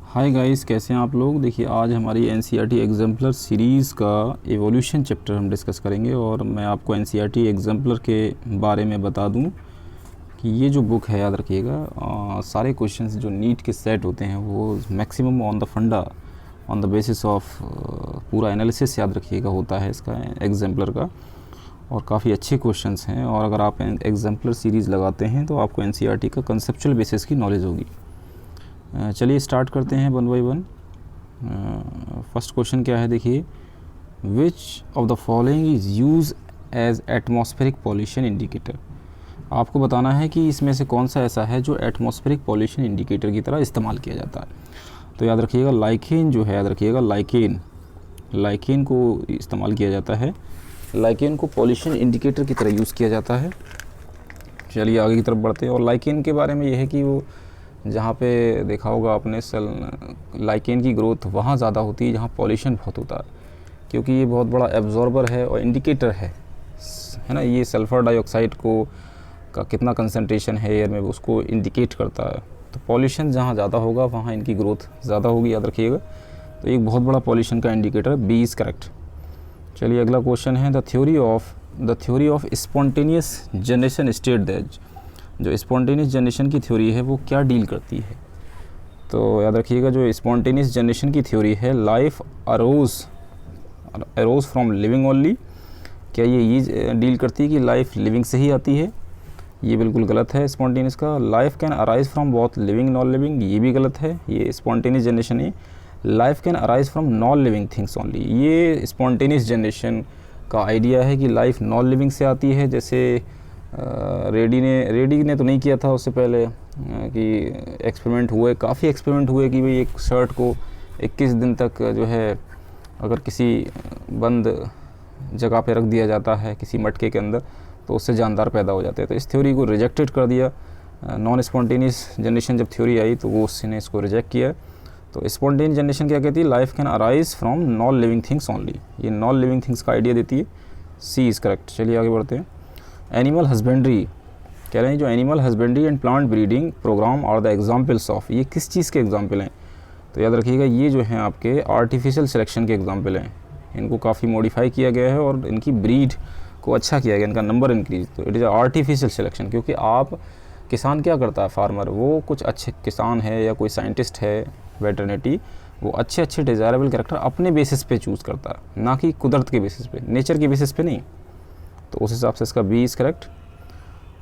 Hi guys, कैसे हैं आप लोग। देखिए, आज हमारी एनसीईआरटी एग्जाम्पलर सीरीज़ का एवोल्यूशन चैप्टर हम डिस्कस करेंगे और मैं आपको एनसीईआरटी एग्जाम्पलर के बारे में बता दूं कि ये जो बुक है, याद रखिएगा, सारे क्वेश्चंस जो नीट के सेट होते हैं वो मैक्सिमम ऑन द फंडा, ऑन द बेसिस ऑफ पूरा एनालिसिस, याद रखिएगा, होता है इसका एग्जाम्पलर का। और काफ़ी अच्छे क्वेश्चंस हैं और अगर आप एग्जाम्पलर सीरीज़ लगाते हैं तो आपको एनसीईआरटी का कंसेप्चुअल बेसिस की नॉलेज होगी। चलिए स्टार्ट करते हैं one by one. First question क्या है, देखिए, which of the following is use as atmospheric pollution indicator. आपको बताना है कि इसमें से कौन सा ऐसा है जो एटमॉस्फेरिक पॉल्यूशन इंडिकेटर की तरह इस्तेमाल किया जाता है। तो याद रखिएगा, लाइकेन जो है, याद रखिएगा, लाइकेन को इस्तेमाल किया जाता है। लाइकेन को पॉल्यूशन इंडिकेटर की तरह यूज़ किया जाता है। चलिए आगे की तरफ बढ़ते हैं। और लाइकेन के बारे में यह है कि वो जहाँ पे देखा होगा आपने, लाइकेन की ग्रोथ वहाँ ज़्यादा होती है जहाँ पॉल्यूशन बहुत होता है, क्योंकि ये बहुत बड़ा एब्जॉर्बर है और इंडिकेटर है ना। ये सल्फ़र डाइऑक्साइड का कितना कंसंट्रेशन है एयर में, उसको इंडिकेट करता है। तो पॉल्यूशन जहाँ ज़्यादा होगा वहाँ इनकी ग्रोथ ज़्यादा होगी, याद रखिएगा। तो एक बहुत बड़ा पॉल्यूशन का इंडिकेटर, बी इज़ करेक्ट। चलिए अगला क्वेश्चन है, the theory of spontaneous generation state that. जो स्पॉन्टेनियस जनरेशन की थ्योरी है वो क्या डील करती है। तो याद रखिएगा, जो स्पॉन्टेनियस जनरेशन की थ्योरी है, life arrows from living only. क्या ये डील करती है कि लाइफ लिविंग से ही आती है? ये बिल्कुल गलत है स्पॉन्टेनियस का। Life can arise from both living non living, ये भी गलत है। ये स्पॉन्टेनियस जनरेशन है, life can arise from non living things only. ये स्पॉन्टेनियस जनरेशन का आइडिया है कि लाइफ नॉन लिविंग से आती है। जैसे रेडी ने तो नहीं किया था उससे पहले कि एक्सपेरिमेंट हुए, काफ़ी एक्सपेरिमेंट हुए कि भाई एक शर्ट को 21 दिन तक जो है अगर किसी बंद जगह पे रख दिया जाता है, किसी मटके के अंदर, तो उससे जानदार पैदा हो जाते हैं। तो इस थ्योरी को रिजेक्टेड कर दिया। नॉन स्पॉन्टेनियस जनरेशन जब थ्योरी आई तो वो उसने इसको रिजेक्ट किया। तो स्पॉन्टेनियस जनरेशन क्या कहती है, life can arise from non living things only. ये नॉन लिविंग थिंग्स का आइडिया देती है। सी इज़ करेक्ट। चलिए आगे बढ़ते हैं। एनिमल हस्बेंड्री कह रहे हैं, जो animal husbandry and plant breeding programme are the examples of. ये किस चीज़ के एग्जाम्पल हैं? तो याद रखिएगा, ये जो हैं आपके आर्टिफिशियल सिलेक्शन के एग्जाम्पल हैं। इनको काफ़ी मॉडिफाई किया गया है और इनकी ब्रीड को अच्छा किया गया, इनका नंबर इंक्रीज। तो इट इज़ आर्टिफिशियल सिलेक्शन, क्योंकि आप किसान क्या करता है, फार्मर, वो कुछ अच्छे किसान है या कोई साइंटिस्ट है वेटरनिटी, वो अच्छे डिज़ायरेबल कैरेक्टर अपने बेसिस पे चूज़ करता है, ना कि कुदरत के बेसिस पे, नेचर के बेसिस पे नहीं। तो उस हिसाब से इसका बी इज़ करेक्ट।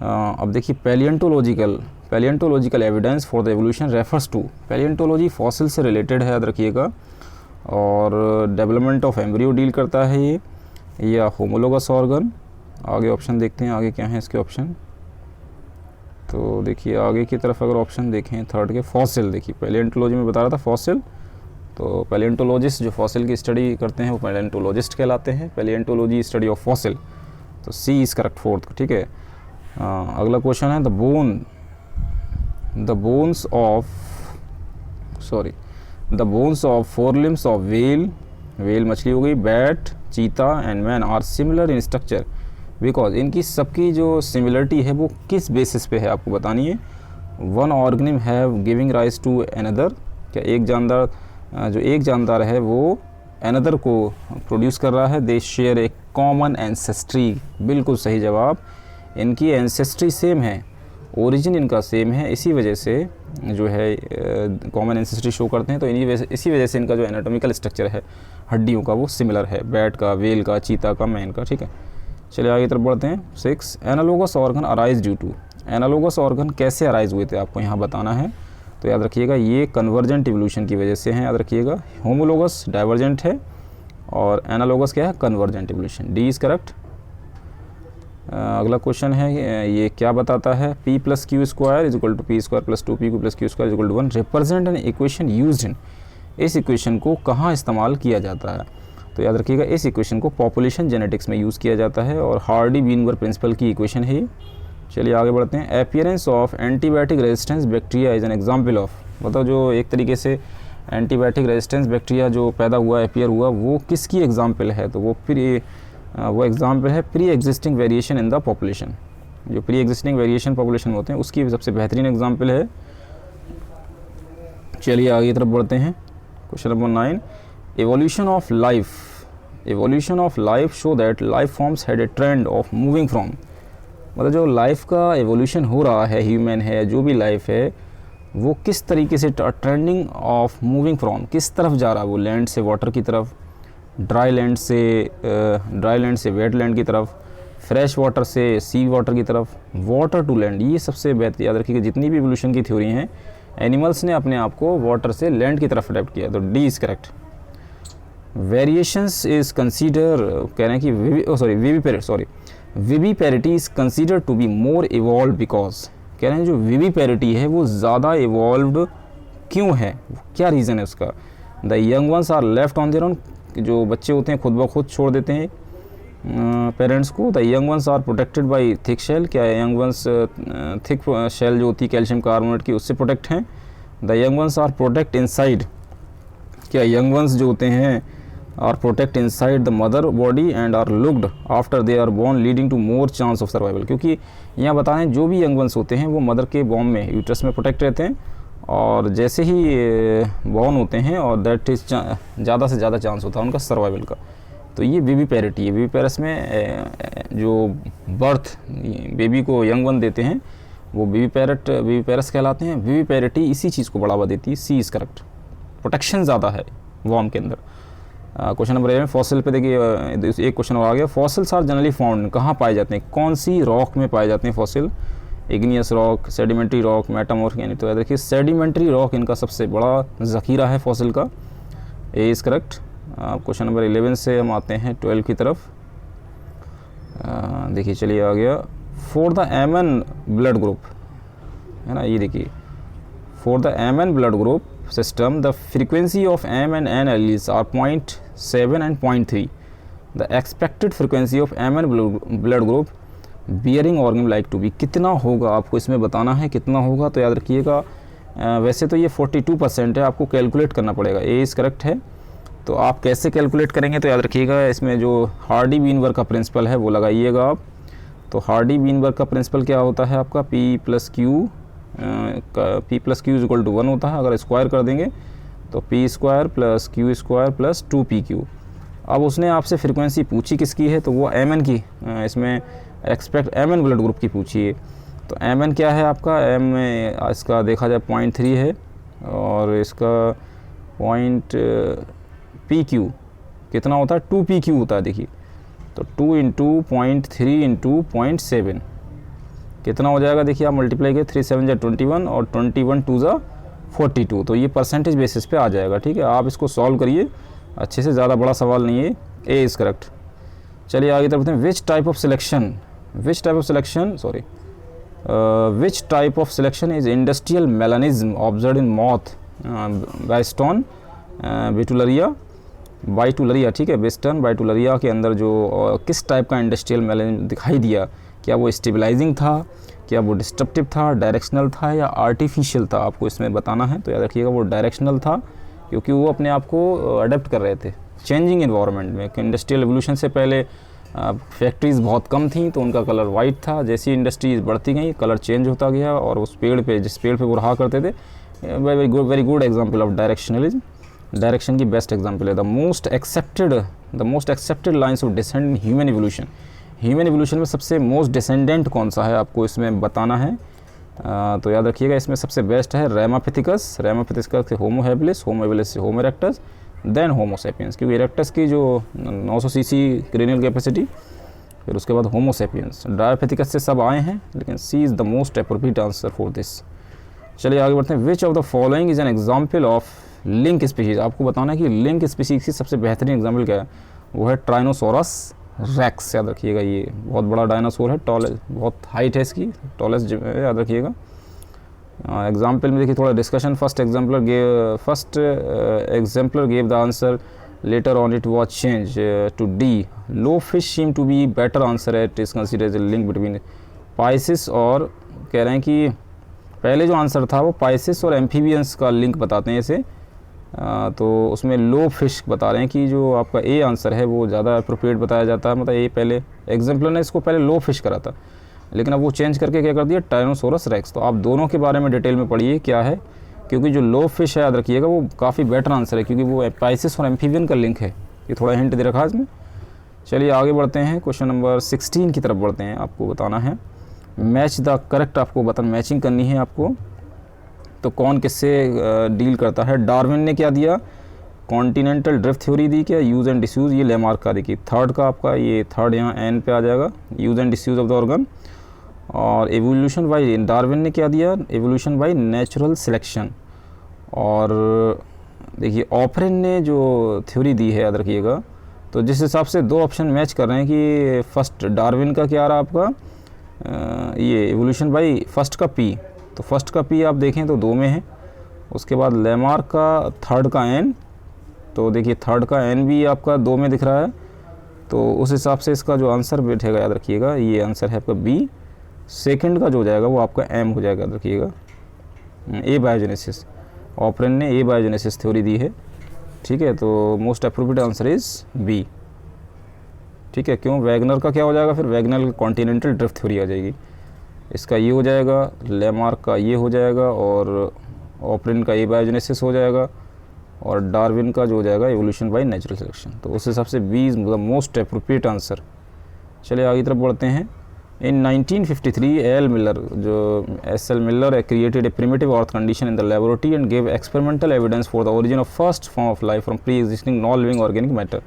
अब देखिए, palaeontological evidence for the evolution refers to. Palaeontology fossil से रिलेटेड है, याद रखिएगा, और डेवलपमेंट ऑफ एम्ब्रियो डील करता है ये, या होमोलोगस ऑर्गन। आगे ऑप्शन देखते हैं, आगे क्या है इसके ऑप्शन। तो देखिए आगे की तरफ अगर ऑप्शन देखें थर्ड के, फॉसिल। देखिए पैलियंटोलॉजी में बता रहा था फॉसिल, तो पैलियंटोलॉजिस्ट जो फॉसिल की स्टडी करते हैं वो पैलियंटोलॉजिस्ट कहलाते हैं। Palaeontology study of fossil. तो सी इज़ करेक्ट, फोर्थ, ठीक है। अगला क्वेश्चन है, the bones of four limbs of whale मछली हो गई, bat, cheetah and man are similar in structure because. इनकी सबकी जो सिमिलरिटी है वो किस बेसिस पे है आपको बतानी है। One organism have giving rise to another. क्या एक जानदार है वो अनदर को प्रोड्यूस कर रहा है। दे शेयर एक कॉमन एंसेस्ट्री। बिल्कुल सही जवाब। इनकी एंसेस्ट्री सेम है, ओरिजिन इनका सेम है, इसी वजह से जो है कॉमन एंसेस्ट्री शो करते हैं। तो इसी वजह से इनका जो एनाटॉमिकल स्ट्रक्चर है हड्डियों का वो सिमिलर है, बैट का, वेल का, चीता का, मैन का, ठीक है। चलिए आगे तरफ बढ़ते हैं। 6 analogous organ arise due to. Analogous organ कैसे अराइज हुए थे आपको यहाँ बताना है। तो याद रखिएगा, ये कन्वर्जेंट इवोल्यूशन की वजह से हैं, याद रखिएगा। होमोलोगस डाइवर्जेंट है और एनालोगस क्या है, convergent evolution. D is correct. अगला क्वेश्चन है, ये क्या बताता है, p + q² = p² + 2p + q² = 1 represent an equation used in. इस इक्वेशन को कहाँ इस्तेमाल किया जाता है। तो याद रखिएगा, इस इक्वेशन को पॉपुलेशन जेनेटिक्स में यूज़ किया जाता है और हार्डी-वीनवर प्रिंसिपल की इक्वेशन है ये। चलिए आगे बढ़ते हैं। Appearance of antibiotic resistance bacteria is an example of. मतलब जो एक तरीके से एंटीबायोटिक रेजिस्टेंस बैक्टीरिया जो पैदा हुआ, अपीयर हुआ, वो किसकी एग्जाम्पल है। तो वो एग्जाम्पल है pre existing variation in the population. जो प्री एग्जिस्टिंग वेरिएशन पॉपुलेशन होते हैं उसकी सबसे बेहतरीन एग्जाम्पल है चलिए आगे की तरफ बढ़ते हैं। Question number 9, evolution of life, evolution of life show that life forms had a trend of moving from, मतलब जो लाइफ का एवोल्यूशन हो रहा है, ह्यूमन है, जो भी लाइफ है, वो किस तरीके से ट्रेंडिंग ऑफ मूविंग फ्रॉम, किस तरफ जा रहा है वो, लैंड से वाटर की तरफ, ड्राई लैंड से वेट लैंड की तरफ, फ्रेश वाटर से सी वाटर की तरफ, वाटर टू लैंड। ये सबसे बेहतर याद रखिएगा, जितनी भी एवोल्यूशन की थ्योरी हैं, एनिमल्स ने अपने आप को वाटर से लैंड की तरफ अडेप्ट किया, तो D is correct. Variations is consider, कह रहे हैं कि viviparity is consider to be more evolve because, कह रहे हैं जो विविपेरिटी है वो ज़्यादा इवॉल्व क्यों है, क्या रीज़न है उसका। The young ones are left on their own, जो बच्चे होते हैं खुद ब खुद छोड़ देते हैं पेरेंट्स को। The young ones are protected by thick shell, क्या यंग वंस थिक शेल जो होती है कैल्शियम कार्बोनेट की, उससे प्रोटेक्ट हैं। The young ones are protect inside, क्या यंग वंस जो होते हैं are protect inside the mother body and are looked after they are born leading to more chance of survival, क्योंकि यहाँ बताएं जो भी यंग वंस होते हैं वो मदर के बॉम में, यूट्रस में प्रोटेक्ट रहते हैं, और जैसे ही बॉर्न होते हैं और दैट इज ज़्यादा से ज़्यादा चांस होता है उनका सर्वाइवल का। तो ये विविपेरिटी है, विविपेरस में जो बर्थ बेबी को यंग वन देते हैं वो विविपेरस कहलाते हैं। विविपेरिटी इसी चीज़ को बढ़ावा देती है, सी इज़ करेक्ट, प्रोटेक्शन ज़्यादा है वॉर्म के अंदर। क्वेश्चन नंबर 11, फॉसिल पे देखिए एक क्वेश्चन और आ गया। फॉसिल्स आर जनरली फाउंड, कहाँ पाए जाते हैं, कौन सी रॉक में पाए जाते हैं fossil, igneous rock, sedimentary rock, metamorph, यानी तो याद रखिए सेडिमेंट्री रॉक इनका सबसे बड़ा ज़ख़ीरा है फॉसिल का, A is correct. Question number 11 से हम आते हैं 12 की तरफ। देखिए चलिए आ गया, for the MN blood group, है ना, ये देखिए for the MN blood group system the frequency of M and N alleles are 0.7 and 0.3. the expected frequency of M and blood group bearing organ like to be कितना होगा, आपको इसमें बताना है कितना होगा। तो याद रखिएगा वैसे तो ये 42% है, आपको कैलकुलेट करना पड़ेगा, ए इज़ करेक्ट है। तो आप कैसे कैलकुलेट करेंगे, तो याद रखिएगा इसमें जो हार्डी वीनबर्ग का प्रिंसिपल है वो लगाइएगा आप। तो हार्डी वीनबर्ग का प्रिंसिपल क्या होता है आपका, P + Q = 1 होता है। अगर स्क्वायर कर देंगे तो P² + Q² + 2PQ। अब उसने आपसे फ्रीक्वेंसी पूछी किसकी है, तो वो MN की, इसमें एक्सपेक्ट MN ब्लड ग्रुप की पूछी है। तो MN क्या है आपका, M में इसका देखा जाए 0.3 है, और इसका PQ कितना होता है, 2PQ होता है। देखिए तो 2 × 0.3 × 0.7 कितना हो जाएगा, देखिए आप मल्टीप्लाई करिए, 3 × 7 = 21 और 21 × 2 = 42। तो ये परसेंटेज बेसिस पे आ जाएगा, ठीक है। आप इसको सॉल्व करिए अच्छे से, ज़्यादा बड़ा सवाल नहीं है, ए इज़ करेक्ट। चलिए आगे तरफ हैं, which type of selection is industrial melanism observe in moth Biston betularia, ठीक है, वेस्टर्न बाइटुलरिया के अंदर जो किस टाइप का इंडस्ट्रियल मेलानिज्म दिखाई दिया, क्या वो स्टेबलाइजिंग था, क्या वो डिस्ट्रप्टिव था, डायरेक्शनल था या आर्टिफिशियल था, आपको इसमें बताना है। तो याद रखिएगा वो डायरेक्शनल था, क्योंकि वो अपने आप को अडेप्ट कर रहे थे चेंजिंग इन्वायरमेंट में। इंडस्ट्रियल एवोल्यूशन से पहले फैक्ट्रीज़ बहुत कम थी तो उनका कलर वाइट था, जैसी इंडस्ट्रीज बढ़ती गई कलर चेंज होता गया, और उस पेड़ पे, जिस पेड़ पे वो रहा करते थे, very good example of directionalism, direction की बेस्ट एग्जाम्पल है। The most accepted lines of descent in human evolution, human evolution में सबसे मोस्ट डिसेंडेंट कौन सा है, आपको इसमें बताना है। तो याद रखिएगा इसमें सबसे बेस्ट है रेमापिथिकस से होमो हैबिलिस, होमो हैबिलिस से होमो इरेक्टस, देन होमो सैपियंस, क्योंकि इरेक्टस की जो 900 cc क्रेनियल कैपेसिटी, फिर उसके बाद होमो सैपियंस। डायोपिथिकस से सब आए हैं, लेकिन C is the most appropriate answer for this. चलिए आगे बढ़ते हैं, which of the following is an example of link species, आपको बताना है कि लिंक स्पीशीज़ की सबसे बेहतरीन एग्जाम्पल क्या है, वो है ट्राइनोसोरस रेक्स। याद रखिएगा ये बहुत बड़ा डायनासोर है, बहुत हाइट है इसकी, टॉलेस्ट याद रखिएगा। एग्जाम्पल में देखिए थोड़ा discussion, first exampler gave the answer, later on it was change to D, lobe fish seem to be better answer, it is considered link between pisces, और कह रहे हैं कि पहले जो आंसर था वो पाइसिस और एम्फीबियंस का लिंक बताते हैं इसे। तो उसमें लो फिश बता रहे हैं कि जो आपका ए आंसर है वो ज़्यादा अप्रोप्रिएट बताया जाता है, मतलब ए पहले एग्जाम्पलर ने इसको पहले लो फिश करा था, लेकिन अब वो चेंज करके क्या कर दिया, टाइनोसोरस रेक्स। तो आप दोनों के बारे में डिटेल में पढ़िए क्या है, क्योंकि जो लो फिश है याद रखिएगा वो काफ़ी बेटर आंसर है, क्योंकि वो एपाइसिस और एम्फीबियन का लिंक है। ये थोड़ा हिंट दे रखा है इसमें। चलिए आगे बढ़ते हैं, क्वेश्चन नंबर 16 की तरफ बढ़ते हैं। आपको बताना है मैच द करेक्ट, आपको बता मैचिंग करनी है आपको। तो कौन किससे डील करता है? डार्विन ने क्या दिया? कॉन्टिनेंटल ड्रिफ्ट थ्योरी दी क्या? यूज़ एंड डिसयूज़, ये लेमार्क का देखिए थर्ड का आपका, ये थर्ड यहाँ एन पे आ जाएगा, use and disuse of the organ. और एवोल्यूशन बाई डार्विन ने क्या दिया? Evolution by natural selection. और देखिए ऑपरेन ने जो थ्योरी दी है याद रखिएगा, तो जिस हिसाब से दो ऑप्शन मैच कर रहे हैं कि फर्स्ट डार्विन का क्या रहा आपका, ये एवोल्यूशन बाई फर्स्ट का पी, तो फर्स्ट का पी आप देखें तो 2 में है। उसके बाद लेमार्क का थर्ड का एन, तो देखिए थर्ड का एन भी आपका 2 में दिख रहा है। तो उस हिसाब से इसका जो आंसर बैठेगा याद रखिएगा, ये आंसर है आपका बी। सेकंड का जो जाएगा वो आपका एम हो जाएगा याद रखिएगा, ए बायोजेनेसिस। ऑपरेन ने ए बायोजेनेसिस थ्योरी दी है, ठीक है। तो most appropriate answer is B, ठीक है। क्यों? वैगनर का क्या हो जाएगा फिर? वैगनर कॉन्टिनेंटल ड्रिफ्ट थ्योरी आ जाएगी। इसका ये हो जाएगा, लेमार्क का ये हो जाएगा, और ऑपरेन का ए बायोजेनेसिस हो जाएगा, और डार्विन का जो हो जाएगा एवोल्यूशन बाय नेचुरल सिलेक्शन। तो उस हिसाब से B is the most appropriate answer. चलिए आगे तरफ बढ़ते हैं। इन 1953 एल मिलर, जो S L. Miller created a primitive earth condition in the laboratory and gave experimental evidence for the origin of first form of life from pre existing non living organic matter.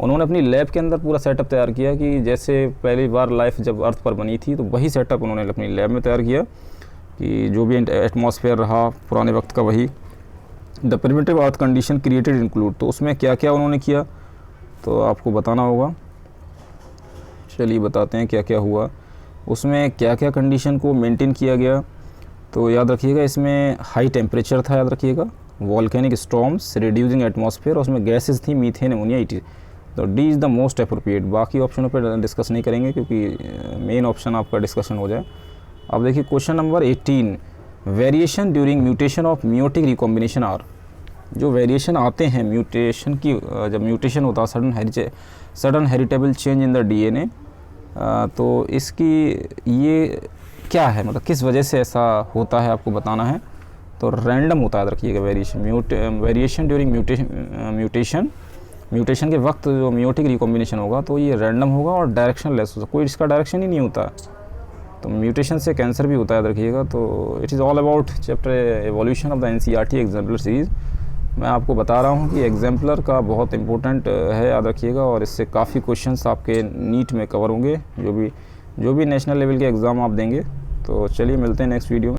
उन्होंने अपनी lab के अंदर पूरा setup तैयार किया कि जैसे पहली बार लाइफ जब अर्थ पर बनी थी, तो वही सेटअप उन्होंने अपनी लैब में तैयार किया कि जो भी एटमॉस्फेयर रहा पुराने वक्त का वही। The primitive earth condition created include, तो उसमें क्या क्या उन्होंने किया तो आपको बताना होगा। चलिए बताते हैं क्या क्या हुआ, उसमें क्या क्या कंडीशन को मेंटेन किया गया। तो याद रखिएगा इसमें हाई टेम्परेचर था याद रखिएगा, वॉल्केनिक स्टॉर्म्स, रिड्यूसिंग एटमॉस्फेयर, उसमें गैसेस थी मीथेन, अमोनिया, इट। तो D is the most appropriate. बाकी ऑप्शनों पर डिस्कस नहीं करेंगे क्योंकि मेन ऑप्शन आपका डिस्कशन हो जाए। अब देखिए question number 18, variation during mutation of meiotic recombination are. जो वेरिएशन आते हैं म्यूटेशन की, जब म्यूटेशन होता है sudden heritable change in the DNA, तो इसकी ये क्या है, मतलब किस वजह से ऐसा होता है आपको बताना है। तो रैंडम होता है रखिएगा वेरिएशन ड्यूरिंग म्यूटेशन के वक्त जो म्यूटिक रिकॉम्बिनेशन होगा तो ये रैंडम होगा और डायरेक्शन लेस होगा, कोई इसका डायरेक्शन ही नहीं होता। तो म्यूटेशन से कैंसर भी होता है याद रखिएगा। तो it is all about chapter evolution of the NCERT exemplar series. मैं आपको बता रहा हूँ कि एग्जाम्पलर का बहुत इंपॉर्टेंट है याद रखिएगा, और इससे काफ़ी क्वेश्चंस आपके नीट में कवर होंगे, जो भी नेशनल लेवल के एग्ज़ाम आप देंगे। तो चलिए मिलते हैं नेक्स्ट वीडियो में।